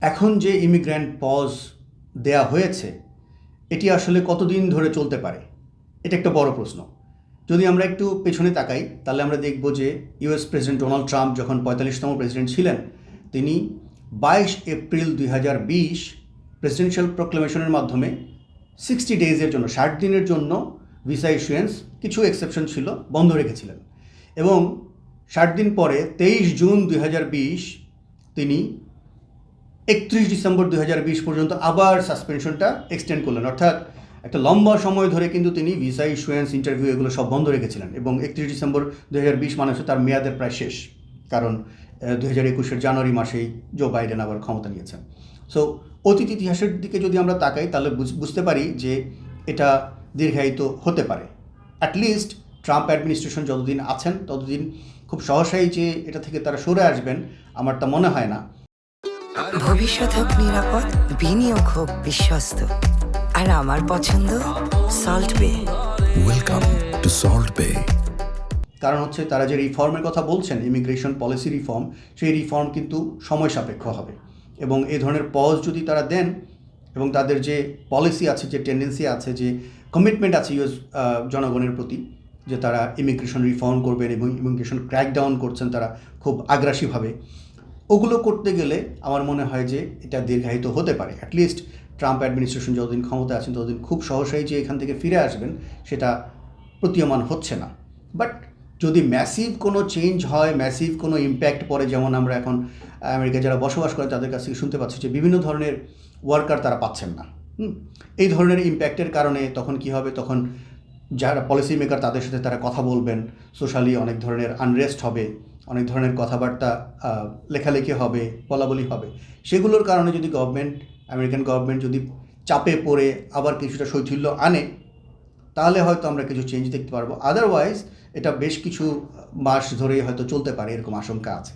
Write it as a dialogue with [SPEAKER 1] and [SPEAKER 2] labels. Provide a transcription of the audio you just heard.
[SPEAKER 1] এখন যে immigrant pause দেয়া হয়েছে এটি আসলে কতদিন ধরে চলতে পারে, এটা একটা বড় প্রশ্ন। যদি আমরা একটু পেছনে তাকাই তাহলে আমরা দেখব যে ইউএস প্রেসিডেন্ট ডোনাল্ড ট্রাম্প যখন ৪৫তম প্রেসিডেন্ট ছিলেন, তিনি ২২ এপ্রিল ২০২০ প্রেসিডেন্সিয়াল প্রোক্লেমেশনের মাধ্যমে 60 ডেজের জন্য ৬০ দিনের জন্য ভিসা ইস্যুয়েন্স, কিছু এক্সেপশন ছিল, বন্ধ রেখেছিলেন। এবং ৬০ দিন পরে ২৩ জুন ২০২০ তিনি ৩১ ডিসেম্বর ২০২০ পর্যন্ত আবার সাসপেনশনটা এক্সটেন্ড করলেন। অর্থাৎ একটা লম্বা সময় ধরে কিন্তু তিনি ভিসা ইস্যুয়েন্স, ইন্টারভিউ এগুলো সব বন্ধ রেখেছিলেন। এবং ৩১ ডিসেম্বর ২০২০ মানে হচ্ছে তার মেয়াদের প্রায় শেষ, কারণ ২০২১-এর জানুয়ারি মাসেই জো বাইডেন আবার ক্ষমতা নিয়েছেন। সো অতীত ইতিহাসের দিকে যদি আমরা তাকাই তাহলে বুঝতে পারি যে এটা দীর্ঘায়িত হতে পারে। অ্যাটলিস্ট ট্রাম্প অ্যাডমিনিস্ট্রেশন যতদিন আছেন ততদিন খুব সহসাই যে এটা থেকে তারা সরে আসবেন আমার তা মনে হয় না।
[SPEAKER 2] ভবিষ্যৎ হোক নিরাপদ, বিনিয়োগ হোক বিশ্বস্ত, আর আমার পছন্দ সল্ট বে।
[SPEAKER 3] ওয়েলকাম টু সল্ট বে।
[SPEAKER 1] কারণ হচ্ছে তারা যে রিফর্মের কথা বলছেন, ইমিগ্রেশন পলিসি রিফর্ম, সেই রিফর্ম কিন্তু সময় সাপেক্ষ হবে। এবং এই ধরনের পজ যদি তারা দেন এবং তাদের যে পলিসি আছে, যে টেন্ডেন্সি আছে, যে কমিটমেন্ট আছে ইউএস জনগণের প্রতি, যে তারা ইমিগ্রেশন রিফর্ম করবেন এবং ইমিগ্রেশন ক্র্যাকডাউন করছেন তারা খুব আগ্রাসীভাবে, ওগুলো করতে গেলে আমার মনে হয় যে এটা দীর্ঘায়িত হতে পারে। অ্যাটলিস্ট ট্রাম্প অ্যাডমিনিস্ট্রেশন যতদিন ক্ষমতায় আছেন ততদিন খুব সহসাই যে এখান থেকে ফিরে আসবেন সেটা প্রতীয়মান হচ্ছে না। বাট যদি ম্যাসিভ কোনো চেঞ্জ হয়, ম্যাসিভ কোনো ইম্প্যাক্ট পড়ে, যেমন আমরা এখন আমেরিকায় যারা বসবাস করে তাদের কাছ থেকে শুনতে পাচ্ছি যে বিভিন্ন ধরনের ওয়ার্কার তারা পাচ্ছেন না, এই ধরনের ইম্প্যাক্টের কারণে তখন কি হবে, তখন যারা পলিসি মেকার তাদের সাথে তারা কথা বলবেন, সোশ্যালি অনেক ধরনের আনরেস্ট হবে, অনেক ধরনের কথাবার্তা লেখালেখি হবে, বলাবলি হবে। সেগুলোর কারণে যদি আমেরিকান গভর্নমেন্ট যদি চাপে পড়ে আবার কিছুটা শৈথিল্য আনে, তাহলে হয়তো আমরা কিছু চেঞ্জ দেখতে পারবো। আদারওয়াইজ এটা বেশ কিছু মাস ধরেই হয়তো চলতে পারে, এরকম আশঙ্কা আছে।